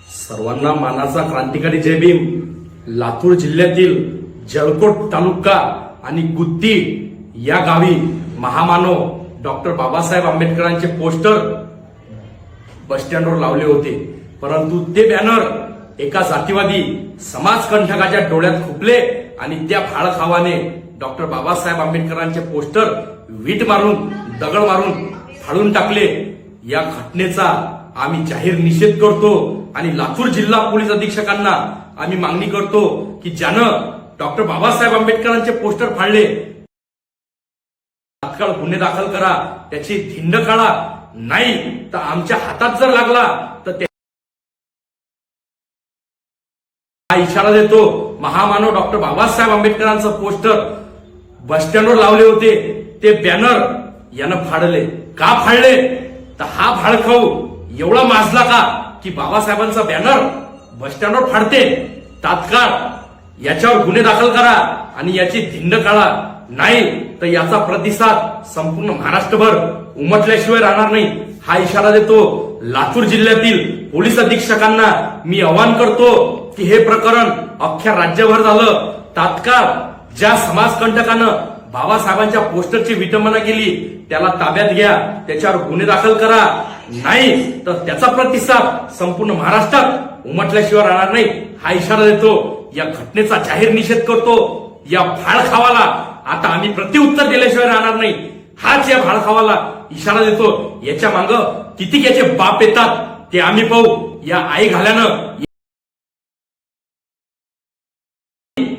सर्वांना मानाचा क्रांतिकारी जय भीम। लातूर जिल्ह्यातील जळकोट तालुका आणि गुत्ती या गावी महामानव डॉक्टर बाबासाहेब आंबेडकरांचे पोस्टर बस स्टँडवर लावले होते, परंतु ते बॅनर एका जातीवादी समाजकंटकाच्या डोळ्यात खुपले आणि त्या फाळखावाने डॉक्टर बाबासाहेब आंबेडकरांचे पोस्टर वीट मारून दगड मारून फाडून टाकले। या घटनेचा आम्ही जाहीर निषेध करतो आणि लातूर जिल्हा पोलीस अधीक्षकांना आम्ही मागणी करतो की ज्यानं डॉक्टर बाबासाहेब आंबेडकरांचे पोस्टर फाडले तात्काळ गुन्हे दाखल करा, त्याची धिंड काढा, नाही तर आमच्या हातात जर लागला तर हा इशारा देतो। महामानव डॉक्टर बाबासाहेब आंबेडकरांचं पोस्टर बस स्टँडवर लावले होते, ते बॅनर यानं फाडले। का फाडले तर हा भाडखाऊ एवढा माजला का की बाबासाहेबांचा बॅनर बस स्टँडवर फाडते, तात्काळ याच्यावर गुन्हे दाखल करा आणि याची धिंड काढा, नाही तर याचा प्रतिसाद संपूर्ण महाराष्ट्रभर उमटल्याशिवाय राहणार नाही, हा इशारा देतो। लातूर जिल्ह्यातील पोलीस अधीक्षकांना मी आवाहन करतो की हे प्रकरण अख्ख्या राज्यभर झालं, तात्काळ ज्या समाजकंटकानं बाबासाहेबांच्या पोस्टरची विटंबना केली त्याला ताब्यात घ्या, त्याच्यावर गुन्हे दाखल करा, नाही तर त्याचा प्रतिसाद संपूर्ण महाराष्ट्रात उमटल्याशिवाय राहणार नाही, हा इशारा देतो। या घटनेचा जाहीर निषेध करतो। या भाडखावाला आता आम्ही प्रत्युत्तर दिल्याशिवाय राहणार नाही, हाच या भाडखावाला इशारा देतो। याच्या माग किती याचे बाप येतात ते आम्ही पाहू। या आई घाल्यानं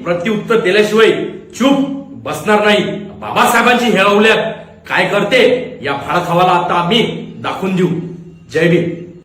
प्रत्युत्तर दिल्याशिवाय चूप बसणार नाही। बाबासाहेबांची हेळवल्यात काय करते या भाडखावाला आता आम्ही दाखवून देऊ। जय भीम।